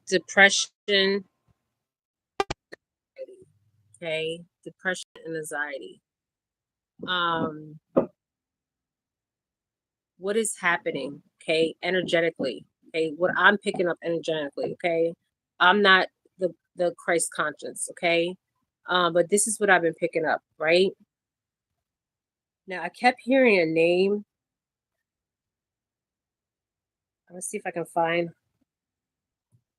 depression, okay, depression and anxiety. Um, what is happening, okay, energetically, okay, what I'm picking up energetically, okay, I'm not the Christ conscience, okay, but this is what I've been picking up, right? Now I kept hearing a name. Let's see if I can find,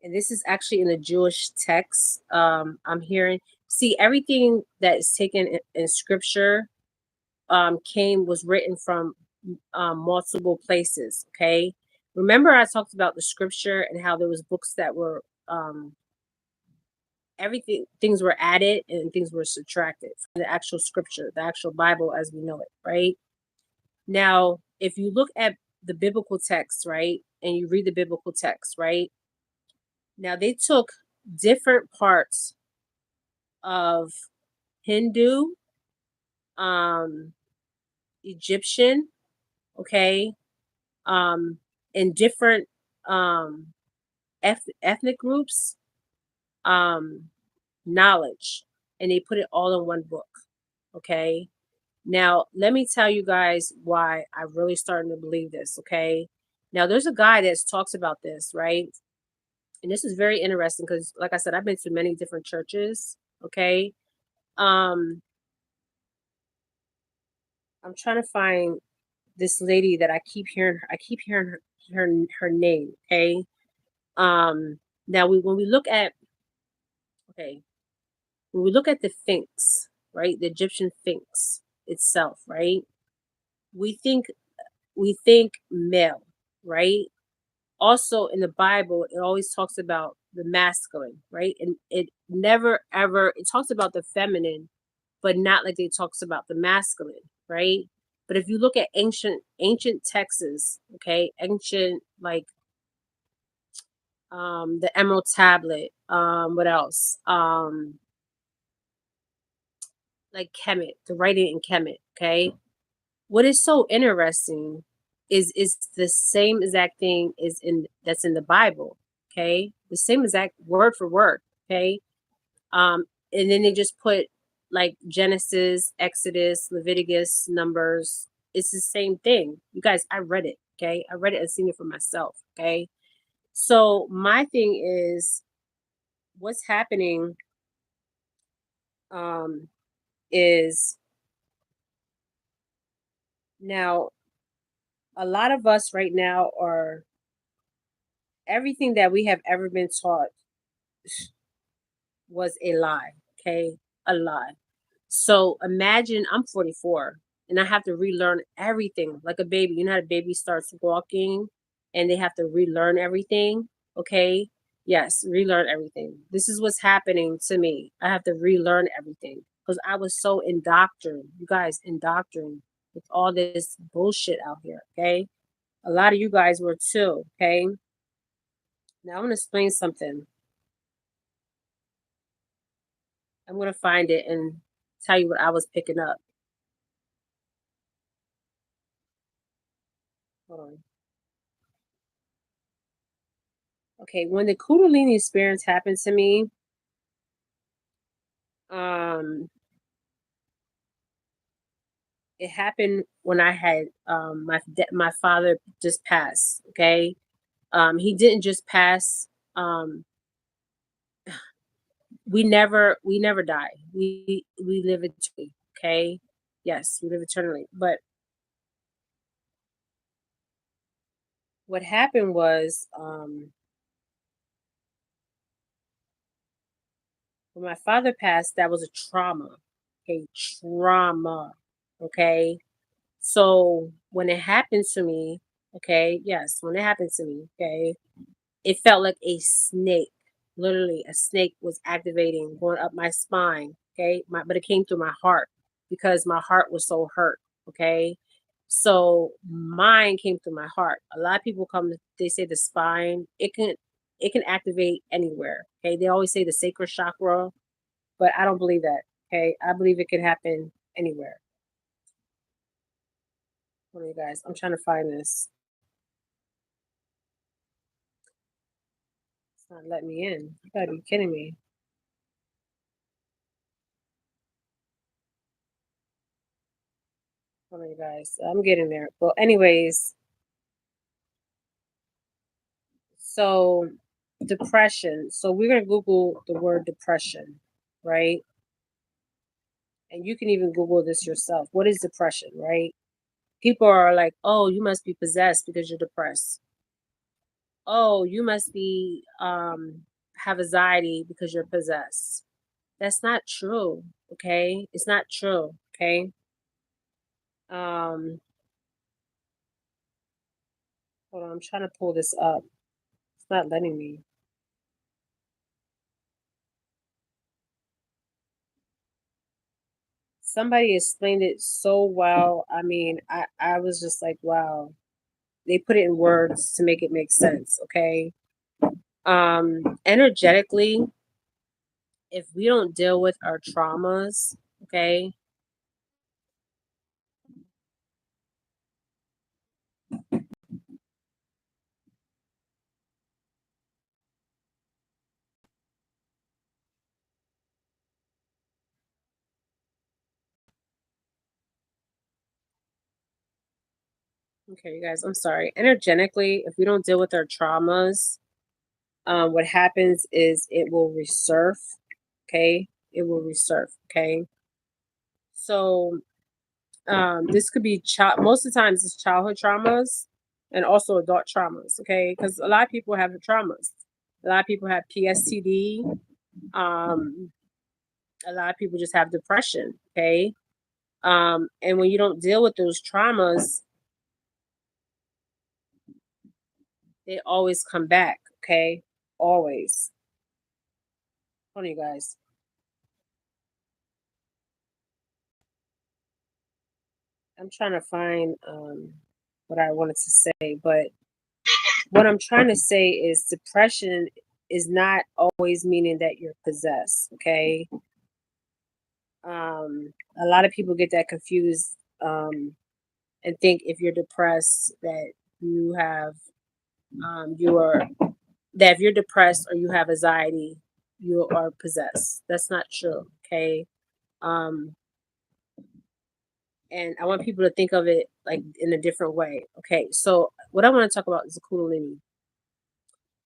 and this is actually in the Jewish text. I'm hearing, see, everything that is taken in scripture was written from multiple places. Okay, remember I talked about the scripture and how there was books that were everything, things were added and things were subtracted from the actual scripture, the actual Bible as we know it, right? Now, if you look at the biblical text, right, and you read the biblical text, right, now they took different parts of Hindu, um, Egyptian, okay, um, and different um, ethnic groups, um, knowledge, and they put it all in one book, okay. Now, let me tell you guys why I'm really starting to believe this, okay? Now, there's a guy that talks about this, right? And this is very interesting because, like I said, I've been to many different churches, okay? Um, I'm trying to find this lady that I keep hearing her name, okay? Um, now when we look at, okay, when we look at the Sphinx, right? The Egyptian Sphinx itself, right? We think we think male, right? Also in the Bible, it always talks about the masculine, right? And it never ever it talks about the feminine, but not like it talks about the masculine, right? But if you look at ancient texts, okay, ancient like the Emerald Tablet, what else? Like Kemet, the writing in Kemet, okay? What is so interesting is the same exact thing is in that's in the Bible, okay? The same exact word for word, okay? And then they just put like Genesis, Exodus, Leviticus, Numbers. It's the same thing. You guys, I read it, okay? I read it and seen it for myself, okay? So my thing is what's happening um is now a lot of us right now are everything that we have ever been taught was a lie, okay? A lie. So imagine I'm 44 and I have to relearn everything like a baby. You know how a baby starts walking and they have to relearn everything, okay? Yes, relearn everything. This is what's happening to me. I have to relearn everything because I was so indoctrinated. You guys, indoctrinated with all this bullshit out here, okay? A lot of you guys were too, okay? Now I'm going to explain something. I'm going to find it and tell you what I was picking up. Hold on. Okay, when the Kundalini experience happened to me, um, it happened when I had my father just passed. Okay, he didn't just pass. Um, we never die. We live eternally. Okay, yes, we live eternally. But what happened was when my father passed, that was a trauma. Okay, trauma. Okay, so when it happened to me, okay, yes, when it happened to me, okay, it felt like a snake. Literally, a snake was activating, going up my spine. Okay, but it came through my heart because my heart was so hurt. Okay, so mine came through my heart. A lot of people come, they say the spine. It can activate anywhere. Okay, they always say the sacral chakra, but I don't believe that. Okay, I believe it can happen anywhere. Hold on, you guys. I'm trying to find this. Not let me in. You gotta be kidding me. Hold on, you guys. I'm getting there. Well, anyways, so depression. So we're gonna Google the word depression, right? And you can even Google this yourself. What is depression, right? People are like, oh, you must be possessed because you're depressed. Oh, you must be have anxiety because you're possessed. That's not true. Okay. It's not true. Okay. Um, hold on, I'm trying to pull this up. It's not letting me. Somebody explained it so well. I mean, I was just like, wow. They put it in words to make it make sense. Okay. Energetically, if we don't deal with our traumas, okay, okay, you guys, I'm sorry. Energetically, if we don't deal with our traumas, what happens is it will resurf. Okay, it will resurf. Okay, so this could be child. Most of the times, it's childhood traumas and also adult traumas. Okay, because a lot of people have traumas. A lot of people have PSTD. Um, a lot of people just have depression. Okay, and when you don't deal with those traumas, they always come back. Okay, always. Hold on, you guys. I'm trying to find what I wanted to say, but what I'm trying to say is depression is not always meaning that you're possessed. Okay, a lot of people get that confused and think if you're depressed that you have you are that if you're depressed or you have anxiety, you are possessed. That's not true. Okay, um, and I want people to think of it like in a different way. Okay, so what I want to talk about is the Kundalini.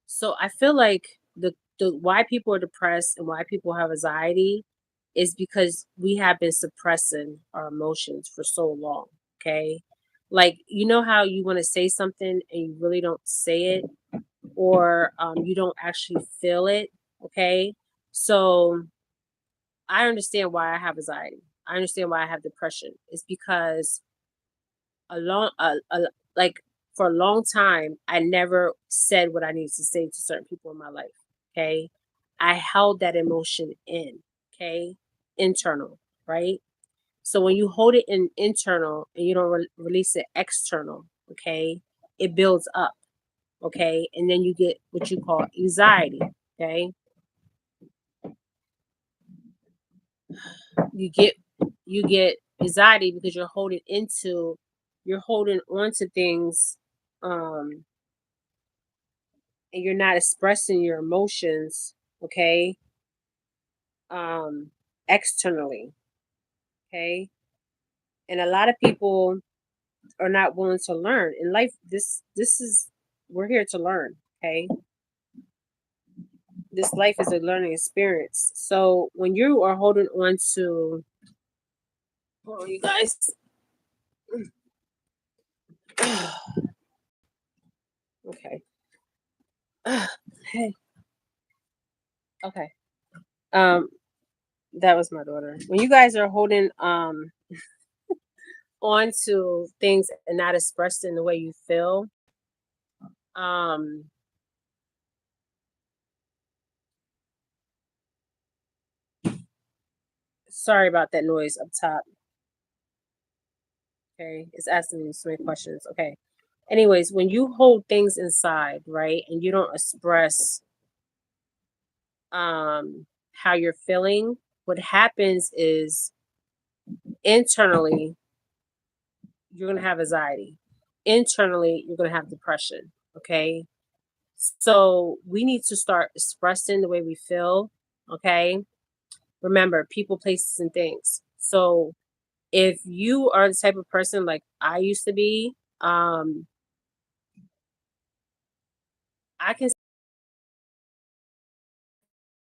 So I feel like the why people are depressed and why people have anxiety is because we have been suppressing our emotions for so long. Okay, like you know how you want to say something and you really don't say it, or you don't actually feel it. Okay, so I understand why I have anxiety. I understand why I have depression. It's because a long like for a long time I never said what I needed to say to certain people in my life. Okay, I held that emotion in. Okay, internal, right? So when you hold it in internal and you don't release it external, okay, it builds up. Okay, and then you get what you call anxiety. Okay, you get anxiety because you're holding on to things, um and you're not expressing your emotions, okay, um externally. Okay, and a lot of people are not willing to learn in life. This is we're here to learn. Okay, this life is a learning experience. So when you are holding on to, oh you guys, okay, hey, okay, um that was my daughter. When you guys are holding on to things and not expressed in the way you feel, um sorry about that noise up top. Okay, it's asking me so many questions. Okay, anyways, when you hold things inside, right, and you don't express how you're feeling, what happens is internally you're going to have anxiety, internally you're going to have depression. Okay, So we need to start expressing the way we feel. Okay. Remember, people, places, and things. So if you are the type of person like I used to be, I can say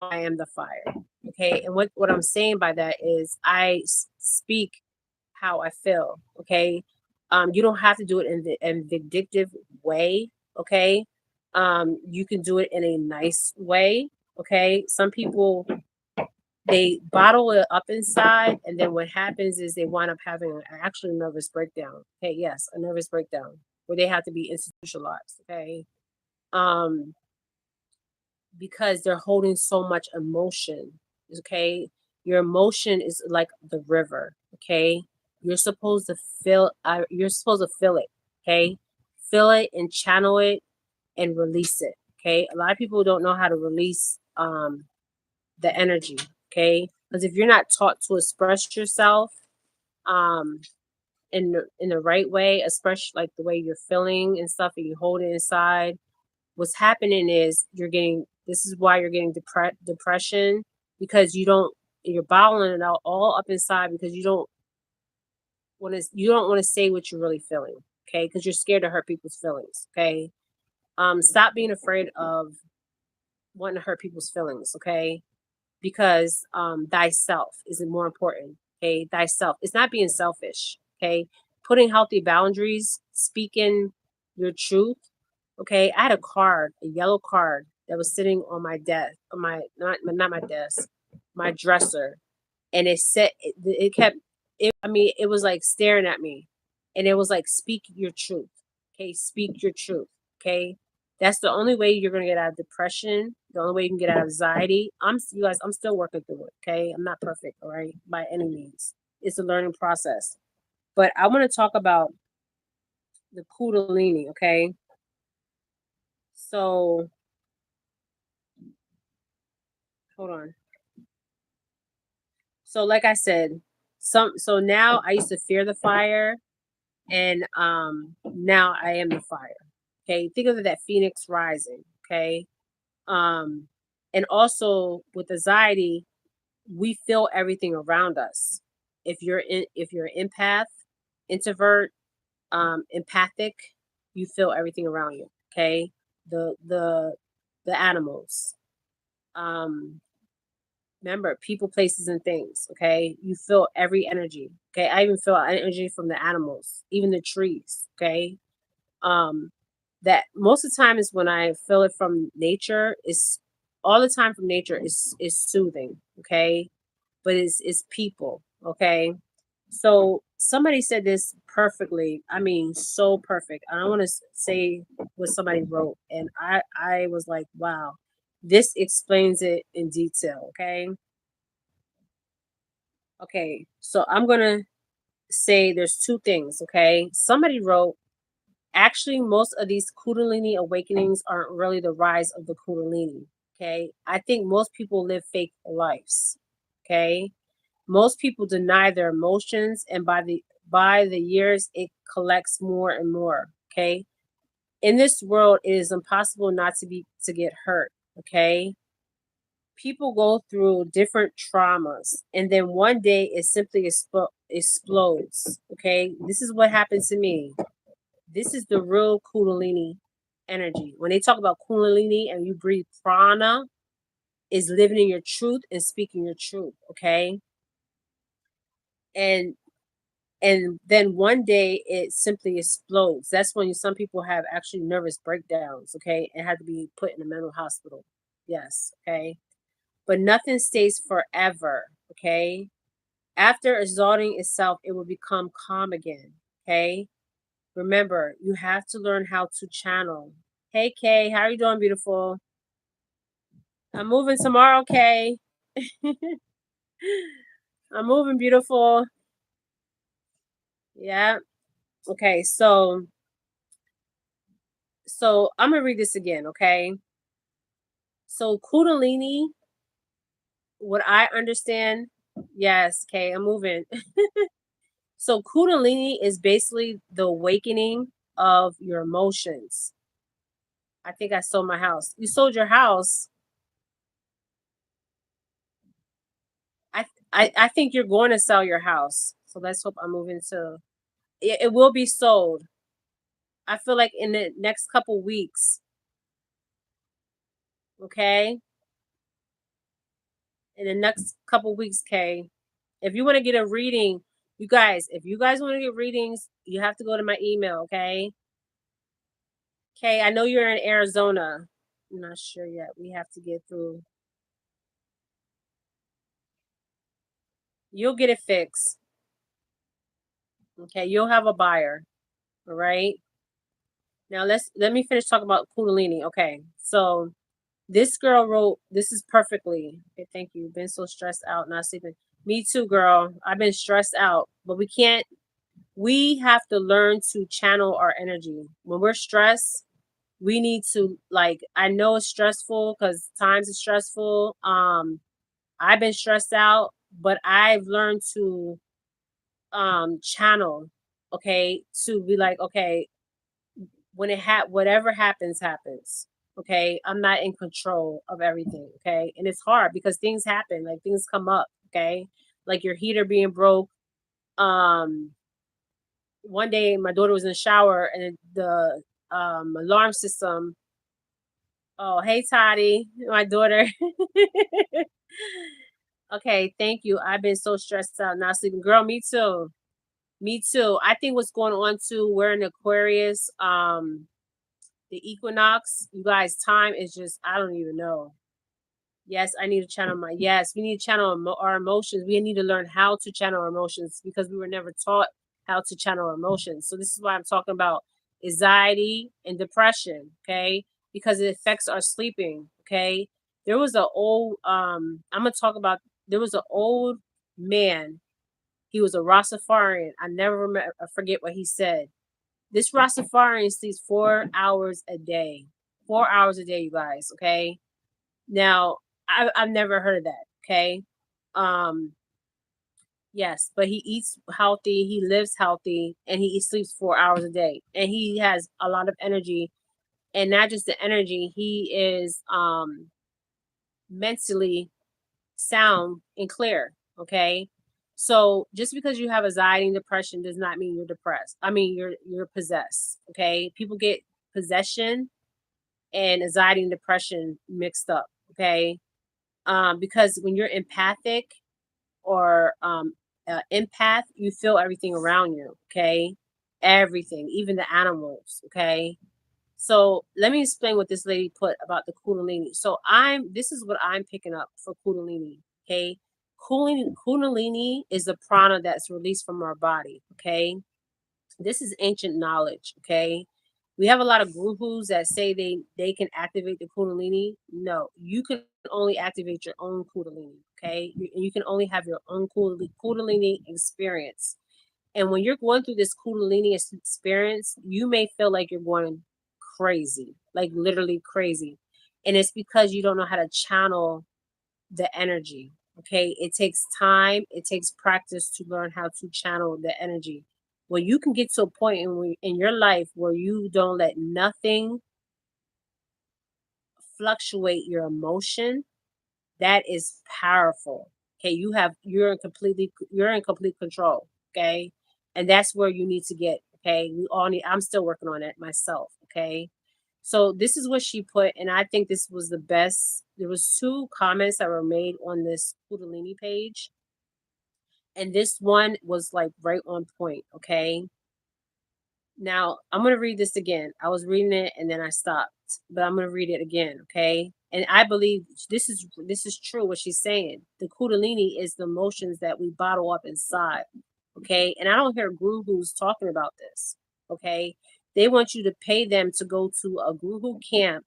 I am the fire. Okay. And what I'm saying by that is speak how I feel. Okay. You don't have to do it in the vindictive way. Okay. You can do it in a nice way. Okay. Some people, they bottle it up inside, and then what happens is they wind up having actually a nervous breakdown. Okay, yes, a nervous breakdown where they have to be institutionalized. Okay, um, because they're holding so much emotion. Okay, your emotion is like the river. Okay, you're supposed to feel. You're supposed to feel it. Okay, feel it and channel it and release it. Okay, a lot of people don't know how to release the energy. Okay, because if you're not taught to express yourself um in the right way, especially like the way you're feeling and stuff, and you hold it inside, what's happening is you're getting, this is why you're getting depression, because you're bottling it out all up inside, because you don't want to say what you're really feeling. Okay, because you're scared to hurt people's feelings. Okay, stop being afraid of wanting to hurt people's feelings. Okay, because thyself is more important. Okay, thyself. It's not being selfish. Okay, putting healthy boundaries, speaking your truth. Okay, I had a card, a yellow card that was sitting on my desk, on my not my desk, my dresser, and it said it kept. I mean, it was like staring at me, and it was like, "Speak your truth." Okay, speak your truth. Okay, that's the only way you're gonna get out of depression. The only way you can get out of anxiety. You guys. I'm still working through it. Okay, I'm not perfect. All right, by any means. It's a learning process. But I want to talk about the Kundalini. Okay, so hold on. So like I said, so now I used to fear the fire, and now I am the fire. Okay, think of that phoenix rising. Okay, um, and also with anxiety, we feel everything around us. If you're an empath, introvert, empathic, you feel everything around you. Okay, the the the animals. Um, Remember, people, places, and things. Okay, you feel every energy. Okay, I even feel energy from the animals, even the trees. Okay, um, that most of the time is when I feel it from nature. Is all the time from nature is soothing. Okay, but it's people. Okay, so somebody said this perfectly. I mean, so perfect. I don't want to say what somebody wrote, and I was like, wow, this explains it in detail. Okay. Okay, so I'm gonna say there's two things. Okay, somebody wrote, actually, most of these Kundalini awakenings aren't really the rise of the Kundalini. Okay, I think most people live fake lives. Okay, most people deny their emotions, and by the years, it collects more and more. Okay, in this world, it is impossible not to get hurt. Okay, people go through different traumas, and then one day it simply explodes. Okay, this is what happened to me. This is the real Kundalini energy. When they talk about Kundalini and you breathe prana, is living in your truth and speaking your truth. Okay, and then one day it simply explodes. That's when some people have actually nervous breakdowns. Okay, and had to be put in a mental hospital. Yes. Okay, but nothing stays forever. Okay, after exalting itself, it will become calm again. Okay, remember, you have to learn how to channel. Hey Kay, how are you doing, beautiful? I'm moving tomorrow, Kay. I'm moving, beautiful. Yeah. Okay, so I'm gonna read this again. Okay, so Kundalini, what I understand, yes, Kay, I'm moving. So Kundalini is basically the awakening of your emotions. I think I sold my house. You sold your house. I think you're going to sell your house. So let's hope I'm moving to. It will be sold. I feel like in the next couple weeks. Okay, in the next couple weeks, Kay. If you want to get a reading, you guys, if you guys want to get readings, you have to go to my email, okay? Okay, I know you're in Arizona. I'm not sure yet. We have to get through. You'll get it fixed. Okay, you'll have a buyer. All right. Now let me finish talking about Kundalini. Okay, so this girl wrote, "This is perfectly." Okay, thank you. Been so stressed out, not sleeping. Me too, girl. I've been stressed out, but we can't. We have to learn to channel our energy when we're stressed. We need to, like, I know it's stressful because times is stressful. I've been stressed out, but I've learned to channel, okay, to be like, okay, when whatever happens, okay, I'm not in control of everything, okay, and it's hard because things happen, like things come up, okay, like your heater being broke. um One day my daughter was in the shower and the alarm system. Oh, hey Toddy, my daughter. Okay, thank you. I've been so stressed out, not sleeping. Girl, me too. Me too. I think what's going on too, we're in Aquarius. The equinox, you guys, time is just, I don't even know. Yes, I need to channel my, yes, we need to channel our emotions. We need to learn how to channel our emotions because we were never taught how to channel our emotions. So this is why I'm talking about anxiety and depression, okay? Because it affects our sleeping, okay? There was an old I'm gonna talk about, there was an old man. He was a Rastafarian. I never remember, I forget what he said. This Rastafarian sleeps 4 hours a day. 4 hours a day, you guys, okay? Now, I've never heard of that. Okay. Um, yes, but he eats healthy, he lives healthy, and he sleeps 4 hours a day. And he has a lot of energy. And not just the energy, he is mentally sound and clear. Okay. So just because you have anxiety and depression does not mean you're depressed. I mean you're possessed. Okay. People get possession and anxiety and depression mixed up. Okay. Because when you're empathic or empath, you feel everything around you. Okay, everything, even the animals. Okay, so let me explain what this lady put about the Kundalini. So this is what I'm picking up for Kundalini. Okay, Kundalini is the prana that's released from our body. Okay, this is ancient knowledge. Okay, we have a lot of gurus that say they can activate the Kundalini. No, you can only activate your own Kundalini. Okay, you can only have your own Kundalini experience. And when you're going through this Kundalini experience, you may feel like you're going crazy, like literally crazy, and it's because you don't know how to channel the energy. Okay, it takes time, it takes practice to learn how to channel the energy. When you can get to a point in your life where you don't let nothing fluctuate your emotion, that is powerful. Okay, you're in complete control. Okay, and that's where you need to get. Okay, we all need. I'm still working on it myself. Okay, so this is what she put, and I think this was the best. There was two comments that were made on this Kundalini page, and this one was like right on point. Okay, now I'm gonna read this again. I was reading it and then I stopped, but I'm gonna read it again. Okay, and I believe this is true. What she's saying, the Kundalini is the emotions that we bottle up inside. Okay, and I don't hear gurus talking about this. Okay, they want you to pay them to go to a guru camp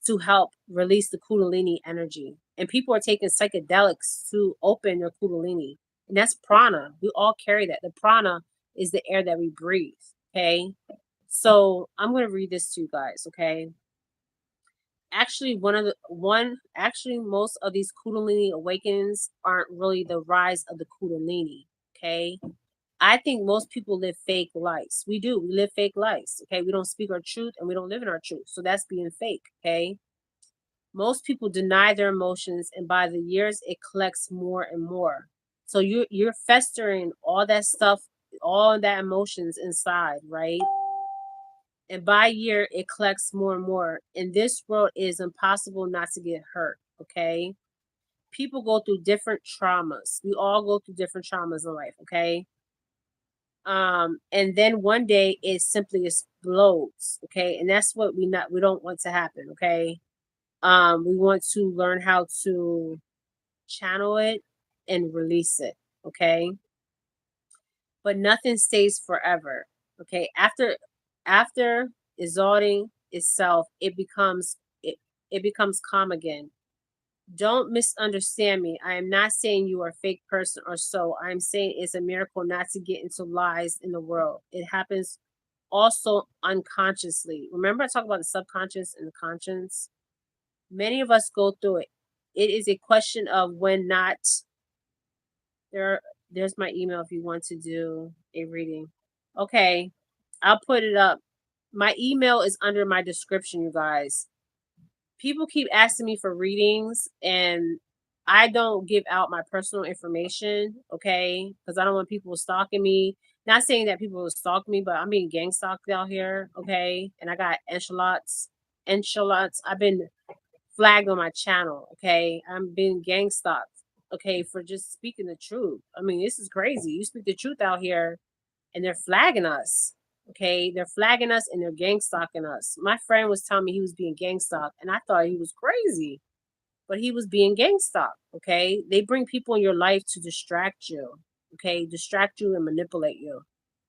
to help release the Kundalini energy. And people are taking psychedelics to open their Kundalini. And that's prana. We all carry that. The prana is the air that we breathe. Okay. So I'm going to read this to you guys. Okay. Actually, most of these Kundalini awakenings aren't really the rise of the Kundalini. Okay. I think most people live fake lives. We do. We live fake lives. Okay. We don't speak our truth and we don't live in our truth. So that's being fake. Okay. Most people deny their emotions, and by the years, it collects more and more. So you're festering all that stuff, all that emotions inside, right? And by year, it collects more and more. In this world, it is impossible not to get hurt. Okay. People go through different traumas. We all go through different traumas in life. Okay. And then one day it simply explodes. Okay. And that's what we don't want to happen. Okay. We want to learn how to channel it and release it. Okay. But nothing stays forever. Okay. After exalting itself, it becomes calm again. Don't misunderstand me. I am not saying you are a fake person or so. I am saying it's a miracle not to get into lies in the world. It happens also unconsciously. Remember, I talked about the subconscious and the conscience? Many of us go through it. It is a question of when not. There, there's my email if you want to do a reading. Okay, I'll put it up. My email is under my description, you guys. People keep asking me for readings, and I don't give out my personal information, okay? Because I don't want people stalking me. Not saying that people will stalk me, but I'm being gang stalked out here, okay? And I got enchiladas. I've been flagged on my channel, okay? I'm being gang stalked, okay, for just speaking the truth. I mean, this is crazy. You speak the truth out here, and they're flagging us. Okay, they're flagging us and they're gang stalking us. My friend was telling me he was being gang stalked, and I thought he was crazy, but he was being gang stalked. Okay, they bring people in your life to distract you. Okay, distract you and manipulate you.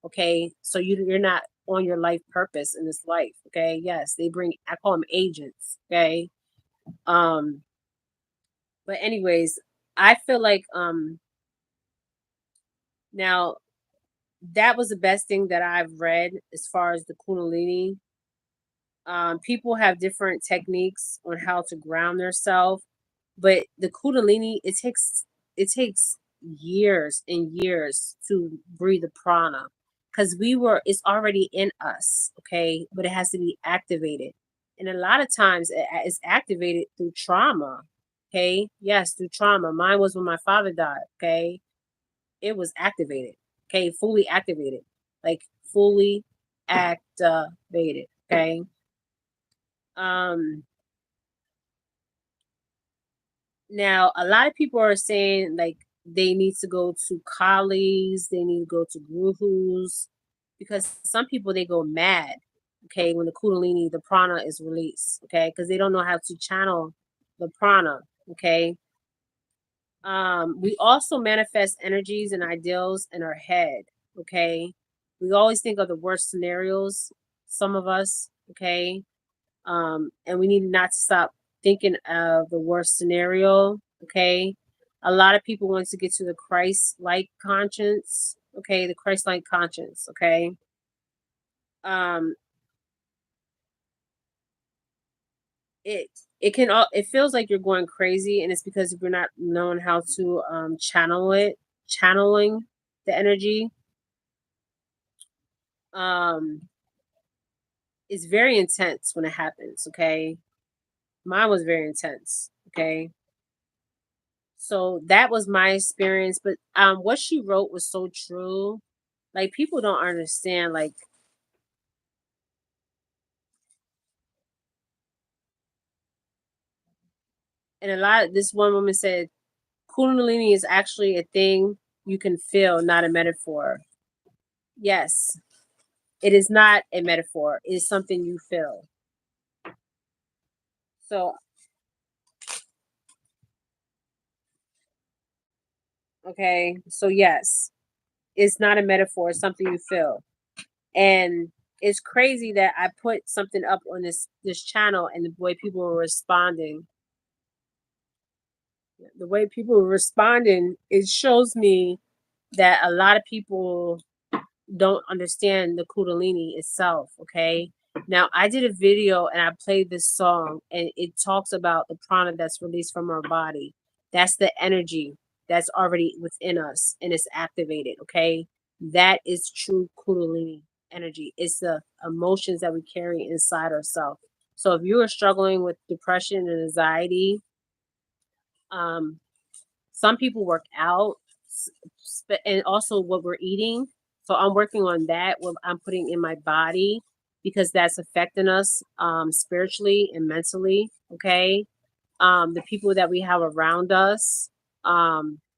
Okay, so you're not on your life purpose in this life. Okay, yes, they bring. I call them agents. Okay, um, but anyways, I feel like now that was the best thing that I've read as far as the Kundalini. People have different techniques on how to ground themselves, but the Kundalini it takes years and years to breathe the prana because it's already in us, okay, but it has to be activated, and a lot of times it's activated through trauma. Okay, yes, through trauma. Mine was when my father died. Okay, it was activated. Okay, fully activated, like fully activated. Okay. Um, Now a lot of people are saying like they need to go to colleagues, they need to go to gurus, because some people they go mad, okay, when the Kundalini, the prana is released, okay, because they don't know how to channel the prana, okay. We also manifest energies and ideals in our head, okay. We always think of the worst scenarios, some of us, okay, and we need not to stop thinking of the worst scenario. Okay, a lot of people want to get to the Christ-like conscience. Okay, the Christ-like conscience. Okay, um, it it feels like you're going crazy, and it's because you're not knowing how to channeling the energy. Um, it's very intense when it happens. Okay, mine was very intense. Okay, so that was my experience, but what she wrote was so true. Like people don't understand, like, and a lot this one woman said Kundalini is actually a thing you can feel, not a metaphor. Yes, it is not a metaphor. It is something you feel. So, okay. So yes, it's not a metaphor, it's something you feel. And it's crazy that I put something up on this channel and the way people were responding. The way people were responding, it shows me that a lot of people don't understand the Kundalini itself. Okay. Now, I did a video and I played this song, and it talks about the prana that's released from our body. That's the energy that's already within us and it's activated. Okay. That is true Kundalini energy. It's the emotions that we carry inside ourselves. So if you are struggling with depression and anxiety, um, some people work out, and also what we're eating. So I'm working on that, what I'm putting in my body, because that's affecting us spiritually and mentally. Okay. The people that we have around us.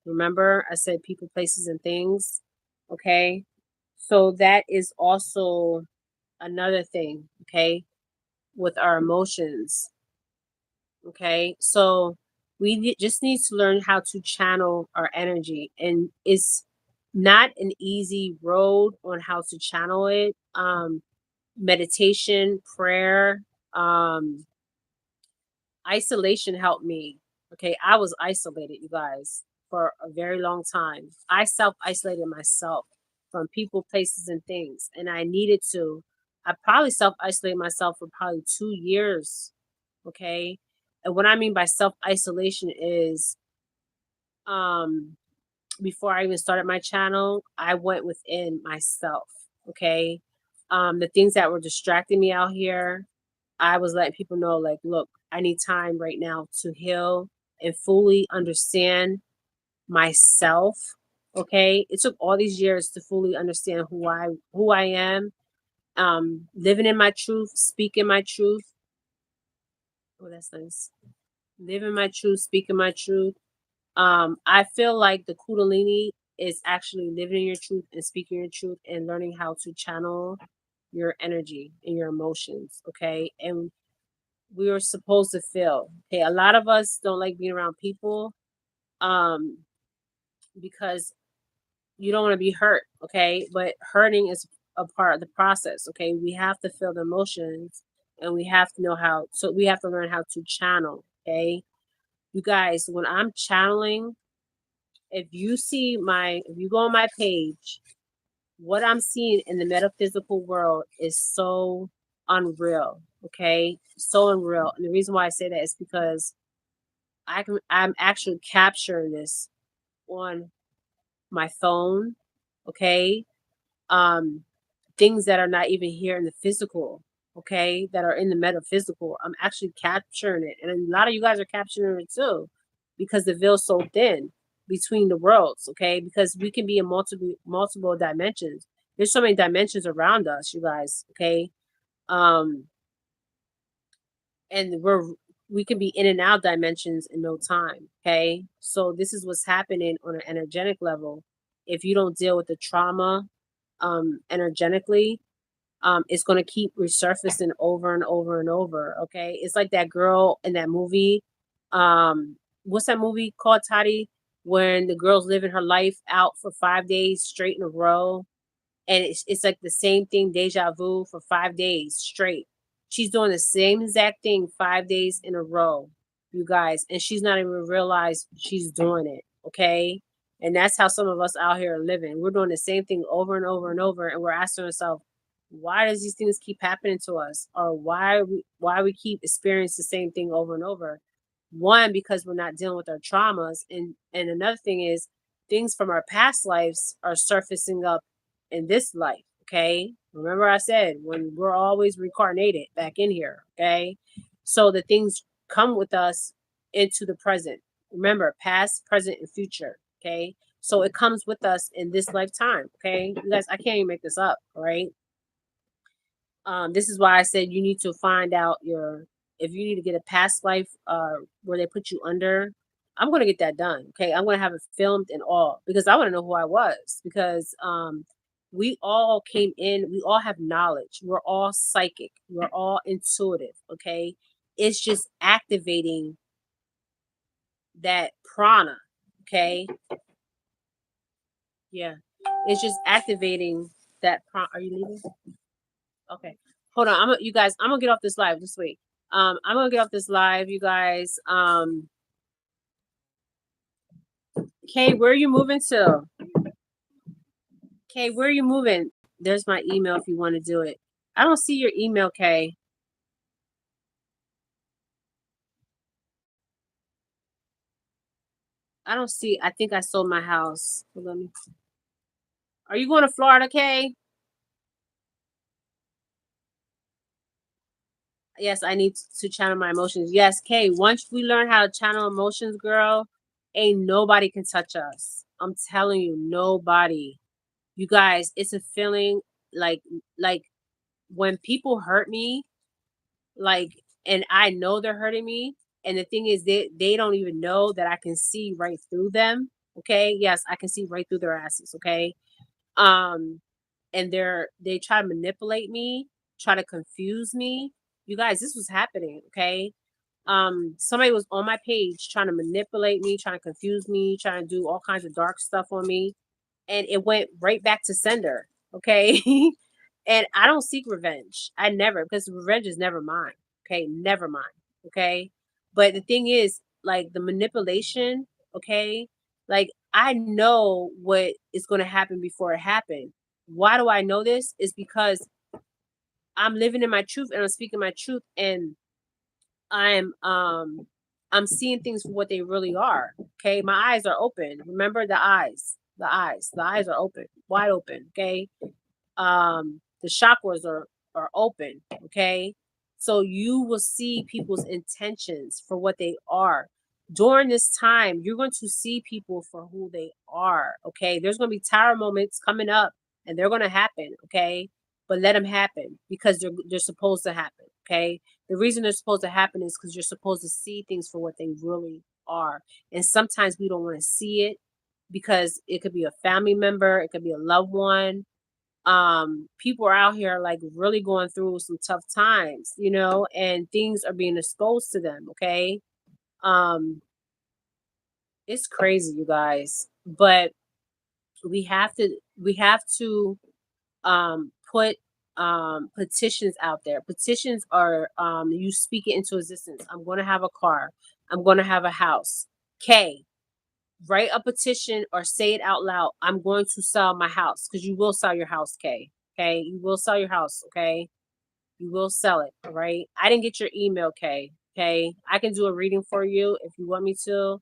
Remember, I said people, places, and things. Okay. So that is also another thing. Okay. With our emotions. Okay. So just need to learn how to channel our energy. And it's not an easy road on how to channel it. Meditation, prayer, um, isolation helped me. Okay, I was isolated, you guys, for a very long time. I self isolated myself from people, places, and things, and I needed to. I probably self isolated myself for probably 2 years. Okay, and what I mean by self isolation is, um, before I even started my channel, I went within myself. Okay, the things that were distracting me out here, I was letting people know, like, look, I need time right now to heal and fully understand myself. Okay. It took all these years to fully understand who I am, living in my truth, speaking my truth. Oh, that's nice. Living my truth, speaking my truth. I feel like the Kundalini is actually living in your truth and speaking your truth and learning how to channel your energy and your emotions. Okay. And we were supposed to feel. Okay, a lot of us don't like being around people, um, because you don't want to be hurt. Okay, but hurting is a part of the process. Okay, we have to feel the emotions, and we have to know how. So we have to learn how to channel. Okay, you guys, when I'm channeling, if you go on my page, what I'm seeing in the metaphysical world is so unreal. Okay, so unreal, and the reason why I say that is because I'm actually capturing this on my phone. Okay. Um, things that are not even here in the physical, okay, that are in the metaphysical. I'm actually capturing it. And a lot of you guys are capturing it too, because the veil's so thin between the worlds, okay? Because we can be in multiple dimensions. There's so many dimensions around us, you guys, okay? Um, and we can be in and out dimensions in no time. Okay, so this is what's happening on an energetic level. If you don't deal with the trauma, energetically, it's going to keep resurfacing over and over and over. Okay, it's like that girl in that movie. What's that movie called, Toddy, when the girl's living her life out for 5 days straight in a row, and it's like the same thing, deja vu, for 5 days straight. She's doing the same exact thing 5 days in a row, you guys, and she's not even realize she's doing it. Okay, and that's how some of us out here are living. We're doing the same thing over and over and over, and we're asking ourselves, why does these things keep happening to us, or why we keep experiencing the same thing over and over? One, because we're not dealing with our traumas, and another thing is things from our past lives are surfacing up in this life. Okay, remember I said when we're always reincarnated back in here. Okay, so the things come with us into the present. Remember, past, present, and future. Okay, so it comes with us in this lifetime. Okay, you guys, I can't even make this up. All right. This is why I said you need to find out if you need to get a past life where they put you under. I'm gonna get that done. Okay, I'm gonna have it filmed and all, because I want to know who I was, because we all came in, we all have knowledge, we're all psychic, we're all intuitive. Okay, it's just activating that prana. Okay, yeah, it's just activating that prana. Are you leaving? Okay. Hold on. You guys, I'm gonna get off this live. Just wait. I'm gonna get off this live, you guys. Kay, where are you moving to? Kay, where are you moving? There's my email if you want to do it. I don't see your email, Kay. I don't see. I think I sold my house. Hold on. Are you going to Florida, Kay? Yes, I need to channel my emotions. Yes, Kay, once we learn how to channel emotions, girl, ain't nobody can touch us. I'm telling you, nobody. You guys, it's a feeling like like when people hurt me, like, and I know they're hurting me, and the thing is they don't even know that I can see right through them. Okay? Yes, I can see right through their asses, okay? Um and they try to manipulate me, try to confuse me. You guys, this was happening, okay? Somebody was on my page trying to manipulate me, trying to confuse me, trying to do all kinds of dark stuff on me, and it went right back to sender, okay? And I don't seek revenge. I never, because revenge is never mine, okay? Never mine, okay? But the thing is, like, the manipulation, okay? Like, I know what is going to happen before it happened. Why do I know this? Is because I'm living in my truth and I'm speaking my truth, and I'm um I'm seeing things for what they really are. Okay. My eyes are open. Remember the eyes. The eyes are open, wide open. Okay. The chakras are open. Okay. So you will see people's intentions for what they are. During this time, you're going to see people for who they are. Okay. There's going to be tower moments coming up, and they're going to happen. Okay. But let them happen because they're supposed to happen. Okay. The reason they're supposed to happen is because you're supposed to see things for what they really are. And sometimes we don't want to see it because it could be a family member, it could be a loved one. People are out here like really going through some tough times, and things are being exposed to them. Okay. um it's crazy, you guys, but we have to put petitions out there. Petitions are, you speak it into existence. I'm going to have a car, I'm going to have a house. K, write a petition or say it out loud. I'm going to sell my house, because you will sell your house. K, okay, you will sell your house. Okay, you will sell it. All right, I didn't get your email. K, okay, I can do a reading for you if you want me to.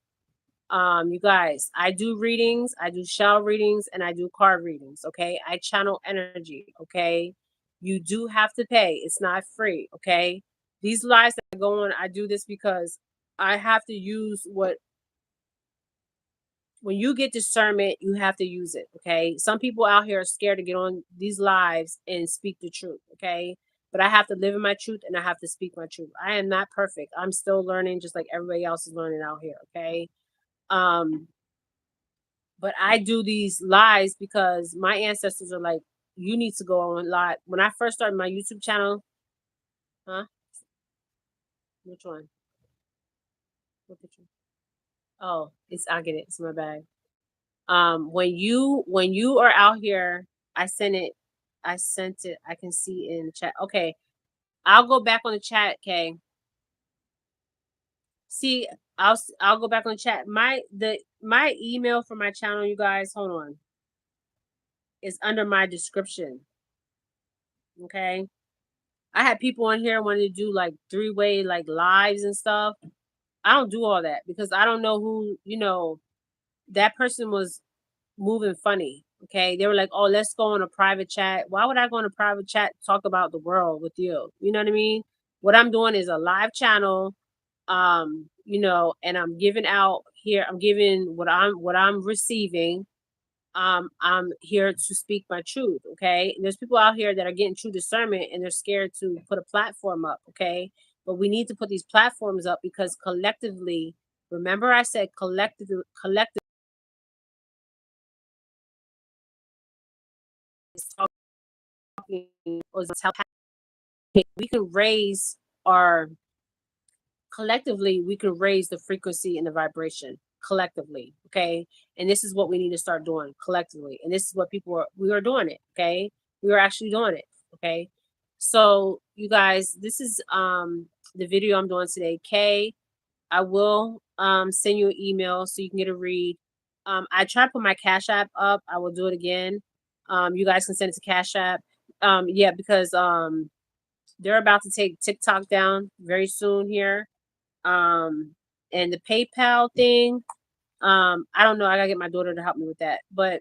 You guys, I do readings, I do shell readings, and I do card readings. Okay, I channel energy. Okay, you do have to pay, it's not free. Okay, these lives that go on, I do this because I have to use what, when you get discernment, you have to use it. Okay, some people out here are scared to get on these lives and speak the truth. Okay, but I have to live in my truth and I have to speak my truth. I am not perfect, I'm still learning just like everybody else is learning out here. Okay. um But I do these lives because my ancestors are like, you need to go on live. When I first started my YouTube channel, huh? Which one? What picture? Oh, I get it. It's in my bag. When you are out here, I sent it. I sent it. I can see it in the chat. Okay, I'll go back on the chat. Okay. See, I'll go back on the chat. My email for my channel, you guys. Hold on. Is under my description. Okay. I had people on here wanting to do like three-way like lives and stuff. I don't do all that because I don't know who, that person was moving funny. Okay. They were like, oh, let's go on a private chat. Why would I go on a private chat to talk about the world with you? You know what I mean? What I'm doing is a live channel, and I'm giving out here, I'm giving what I'm receiving. I'm here to speak my truth. Okay. And there's people out here that are getting true discernment and they're scared to put a platform up. Okay. But we need to put these platforms up because collectively, remember I said collective is talking, or is we can raise our, collectively we can raise the frequency and the vibration collectively. Okay. And this is what we need to start doing collectively, and this is what we are doing it. Okay, we are actually doing it. Okay, so you guys, this is the video I'm doing today. Kay, I will send you an email so you can get a read. I try to put my Cash App up. I will do it again. You guys can send it to Cash App. Yeah, because they're about to take TikTok down very soon here. um and the PayPal thing, I don't know, I gotta get my daughter to help me with that. But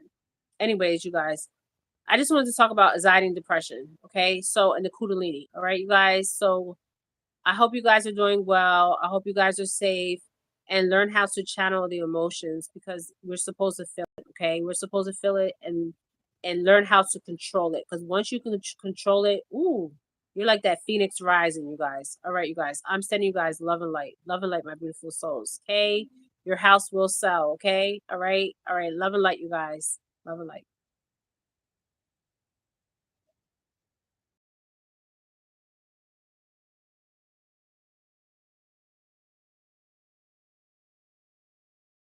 anyways, you guys, I just wanted to talk about anxiety and depression. Okay. So, and the Kundalini. All right, you guys. So, I hope you guys are doing well. I hope you guys are safe and learn how to channel the emotions because we're supposed to feel it. Okay. We're supposed to feel it and learn how to control it. Because once you can control it, ooh, you're like that phoenix rising, you guys. All right, you guys. I'm sending you guys love and light. Love and light, my beautiful souls. Okay. Your house will sell. Okay. All right. All right. Love and light, you guys. Love and light.